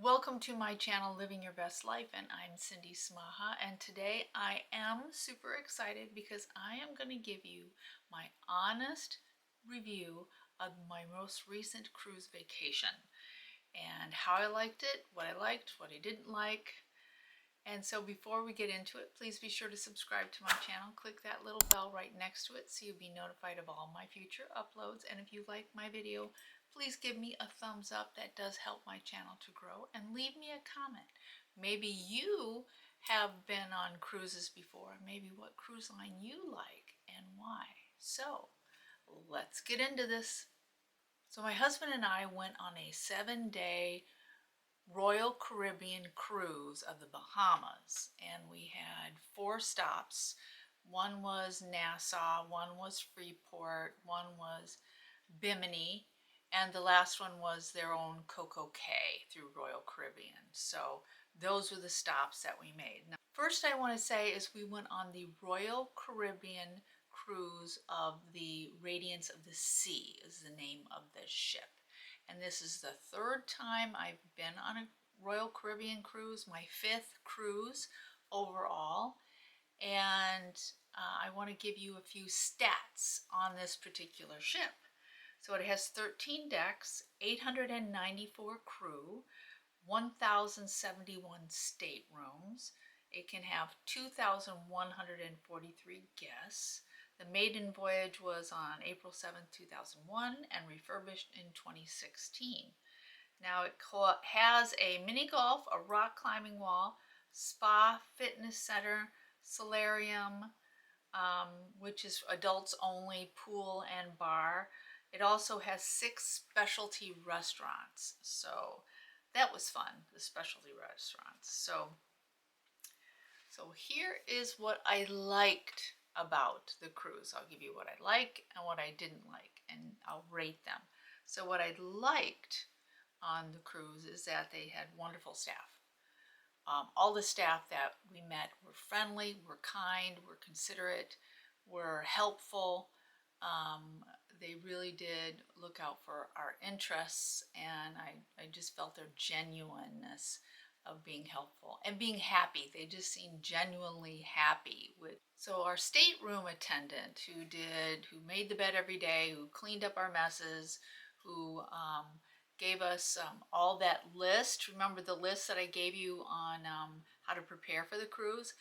Welcome to my channel, Living Your Best Life, and I'm Cindy Smaha, and today I am super excited because I am going to give you my honest review of my most recent cruise vacation and how I liked it, what I didn't like. And so before we get into it, please be sure to subscribe to my channel. Click that little bell right next to it so you'll be notified of all my future uploads. And if you like my video, please give me a thumbs up. That does help my channel to grow. And leave me a comment. Maybe you have been on cruises before. Maybe what cruise line you like and why. So let's get into this. So my husband and I went on a 7-day Royal Caribbean cruise of the Bahamas, and we had 4 stops. One was Nassau, one was Freeport, one was Bimini, and the last one was their own Coco Cay through Royal Caribbean. So those were the stops that we made. Now, first I want to say is we went on the Royal Caribbean cruise of the Radiance of the Sea is the name of the ship. And this is the 3rd time I've been on a Royal Caribbean cruise, my 5th cruise overall. And I want to give you a few stats on this particular ship. So it has 13 decks, 894 crew, 1,071 staterooms. It can have 2,143 guests. The maiden voyage was on April 7, 2001 and refurbished in 2016. Now it has a mini golf, a rock climbing wall, spa, fitness center, solarium, which is adults only, pool and bar. It also has 6 specialty restaurants. So that was fun, the specialty restaurants. So here is what I liked about the cruise. I'll give you what I like and what I didn't like, and I'll rate them. So what I liked on the cruise is that they had wonderful staff. All the staff that we met were friendly, were kind, were considerate, were helpful. They really did look out for our interests, and I just felt their genuineness of being helpful and being happy. They just seemed genuinely happy with. So our stateroom attendant who made the bed every day, who cleaned up our messes, who gave us all that list. Remember the list that I gave you on how to prepare for the cruise?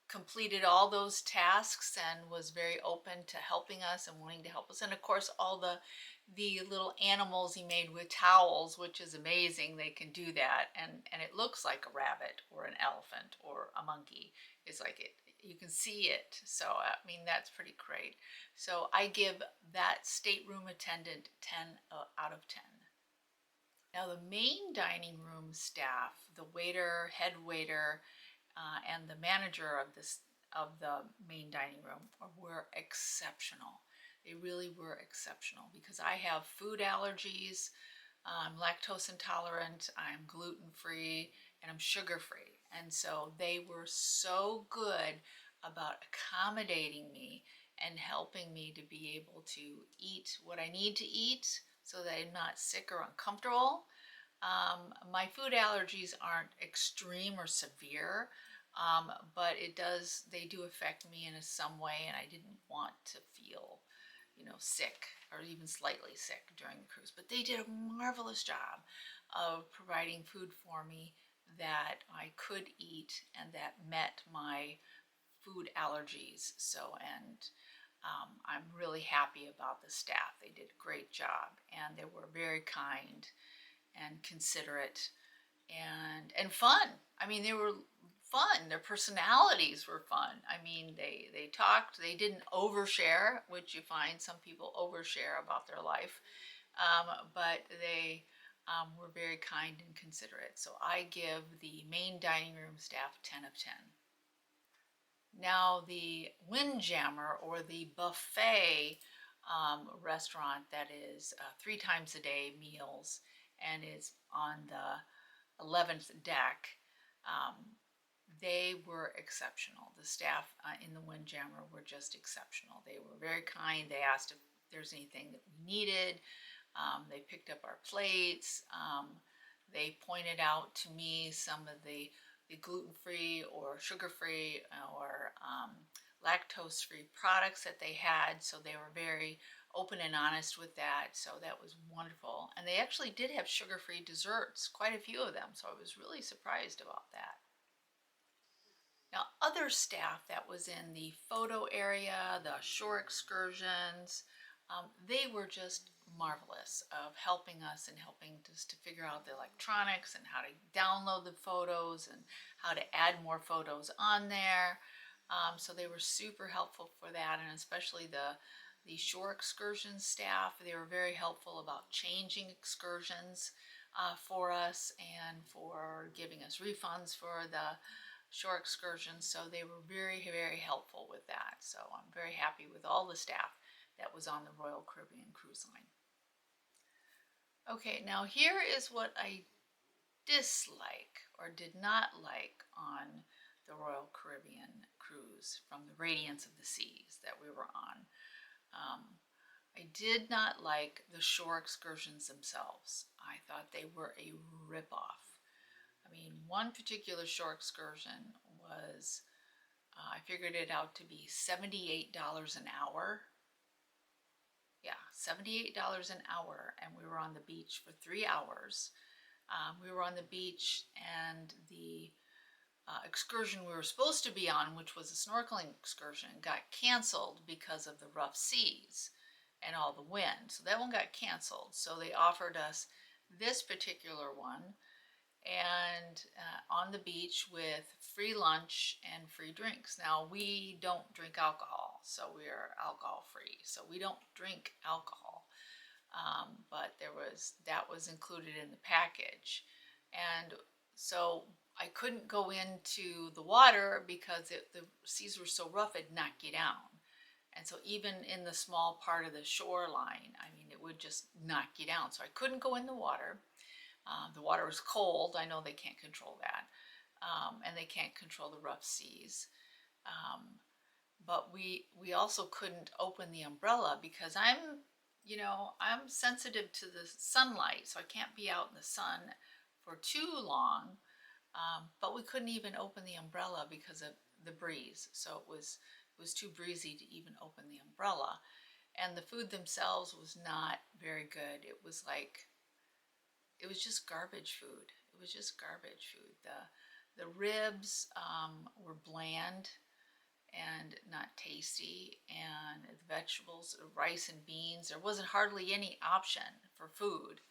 Completed all those tasks and was very open to helping us and wanting to help us. And of course, all the little animals he made with towels, which is amazing. They can do that, and it looks like a rabbit or an elephant or a monkey. It's like you can see it. So I mean, that's pretty great. So I give that stateroom attendant 10 out of 10. Now the main dining room staff, the waiter, head waiter, and the manager of the main dining room were exceptional. They really were exceptional because I have food allergies, I'm lactose intolerant, I'm gluten-free, and I'm sugar-free. And so they were so good about accommodating me and helping me to be able to eat what I need to eat so that I'm not sick or uncomfortable. My food allergies aren't extreme or severe, but they do affect me in some way, and I didn't want to feel, sick or even slightly sick during the cruise. But they did a marvelous job of providing food for me that I could eat and that met my food allergies. So, and I'm really happy about the staff. They did a great job, and they were very kind and considerate and fun. I mean, they were fun. Their personalities were fun. I mean, they talked. They didn't overshare, which you find some people overshare about their life, but they were very kind and considerate. So I give the main dining room staff 10 of 10. Now the Windjammer, or the buffet restaurant that is 3 times a day meals and is on the 11th deck, they were exceptional. The staff in the Windjammer were just exceptional. They were very kind. They asked if there's anything that we needed. They picked up our plates. They pointed out to me some of the gluten-free or sugar-free or lactose-free products that they had, so they were very open and honest with that, so that was wonderful. And they actually did have sugar-free desserts, quite a few of them, so I was really surprised about that. Now, other staff that was in the photo area, the shore excursions, they were just marvelous of helping us and helping us to figure out the electronics and how to download the photos and how to add more photos on there. So they were super helpful for that, and especially the shore excursion staff. They were very helpful about changing excursions for us and for giving us refunds for the shore excursions. So they were very, very helpful with that. So I'm very happy with all the staff that was on the Royal Caribbean Cruise Line. Okay, now here is what I dislike or did not like on the Royal Caribbean cruise from the Radiance of the Seas that we were on. I did not like the shore excursions themselves. I thought they were a ripoff. I mean, one particular shore excursion was, I figured it out to be $78 an hour. Yeah, $78 an hour, and we were on the beach for 3 hours. We were on the beach, and the excursion we were supposed to be on, which was a snorkeling excursion, got canceled because of the rough seas and all the wind. So that one got canceled. So they offered us this particular one, and on the beach with free lunch and free drinks. Now, we don't drink alcohol, so we are alcohol free, so we don't drink alcohol, but that was included in the package. And so I couldn't go into the water because the seas were so rough it'd knock you down. And so even in the small part of the shoreline, I mean, it would just knock you down. So I couldn't go in the water. The water was cold. I know they can't control that. And they can't control the rough seas. But we also couldn't open the umbrella because I'm sensitive to the sunlight, so I can't be out in the sun for too long. But we couldn't even open the umbrella because of the breeze. So it was too breezy to even open the umbrella. And the food themselves was not very good. It was just garbage food. It was just garbage food. The ribs were bland and not tasty, and the vegetables, rice and beans, there wasn't hardly any option for food.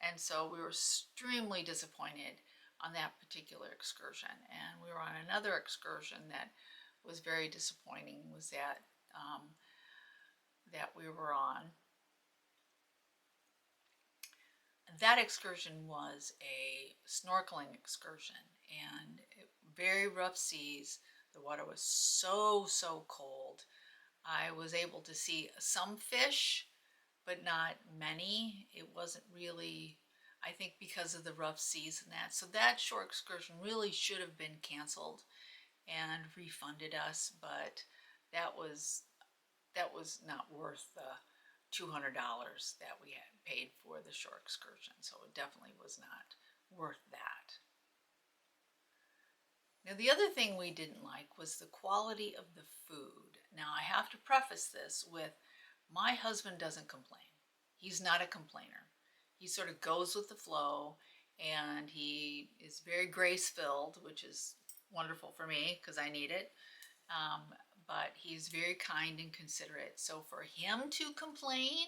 And so we were extremely disappointed on that particular excursion. And we were on another excursion that was very disappointing, was that we were on. That excursion was a snorkeling excursion, and very rough seas. The water was so cold. I was able to see some fish, but not many. It wasn't really, I think, because of the rough seas and that. So that shore excursion really should have been canceled and refunded us, but that was not worth the $200 that we had paid for the shore excursion. So it definitely was not worth that. Now, the other thing we didn't like was the quality of the food. Now, I have to preface this with, my husband doesn't complain. He's not a complainer. He sort of goes with the flow, and he is very grace-filled, which is wonderful for me because I need it. But he's very kind and considerate. So for him to complain,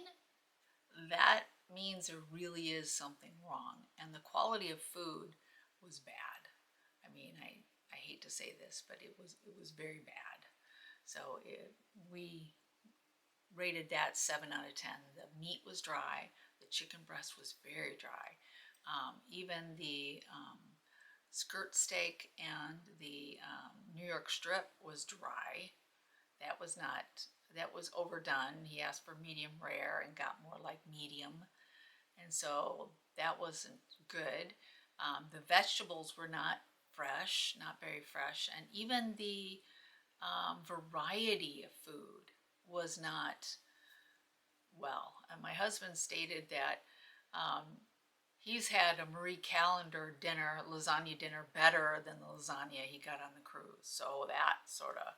that means there really is something wrong. And the quality of food was bad. I mean, I hate to say this, but it was very bad. So we rated that 7 out of 10. The meat was dry. The chicken breast was very dry. Even the skirt steak and the New York strip was dry. That was overdone. He asked for medium rare and got more like medium. And so that wasn't good. The vegetables were not fresh, not very fresh. And even the variety of food was not well. And my husband stated that he's had a Marie Callender dinner, lasagna dinner, better than the lasagna he got on the cruise. So that sort of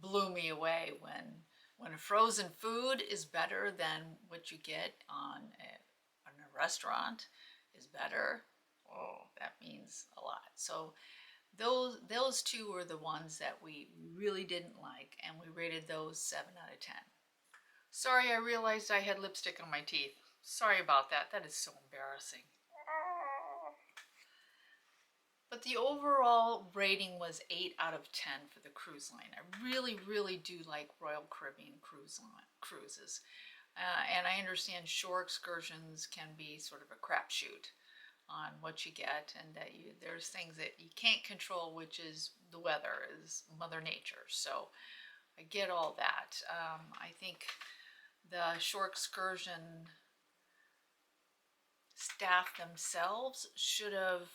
blew me away when a frozen food is better than what you get on a restaurant is better. Oh, that means a lot. So those two were the ones that we really didn't like, and we rated those 7 out of 10. Sorry, I realized I had lipstick on my teeth. Sorry about that. That is so embarrassing. But the overall rating was 8 out of 10 for the cruise line. I really, really do like Royal Caribbean cruises. And I understand shore excursions can be sort of a crapshoot on what you get, and that there's things that you can't control, which is the weather, is Mother Nature. So I get all that. I think the shore excursion staff themselves should have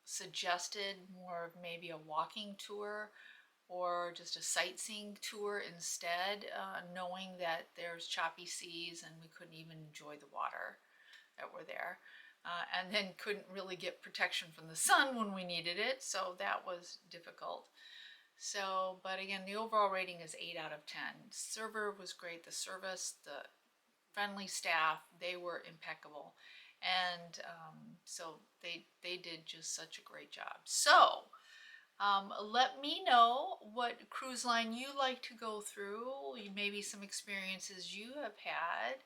suggested more of maybe a walking tour or just a sightseeing tour instead, knowing that there's choppy seas and we couldn't even enjoy the water that were there. And then couldn't really get protection from the sun when we needed it, so that was difficult. So, but again, the overall rating is 8 out of 10. Server was great, the service, the friendly staff, they were impeccable. And so they did just such a great job. So let me know what cruise line you like to go through, maybe some experiences you have had,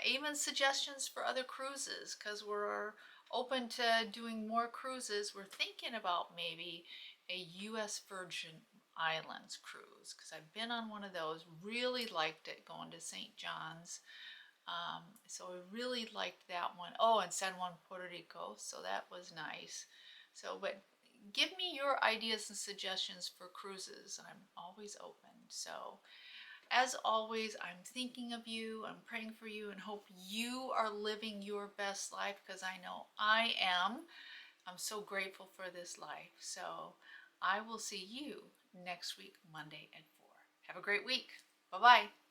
even suggestions for other cruises, because we're open to doing more cruises. We're thinking about maybe a U.S. Virgin Islands cruise, because I've been on one of those, really liked it going to St. John's. So I really liked that one. Oh, and San Juan, Puerto Rico, so that was nice. So, but give me your ideas and suggestions for cruises. I'm always open. So, as always, I'm thinking of you, I'm praying for you, and hope you are living your best life, because I know I am. I'm so grateful for this life. So, I will see you next week, Monday at 4. Have a great week. Bye-bye.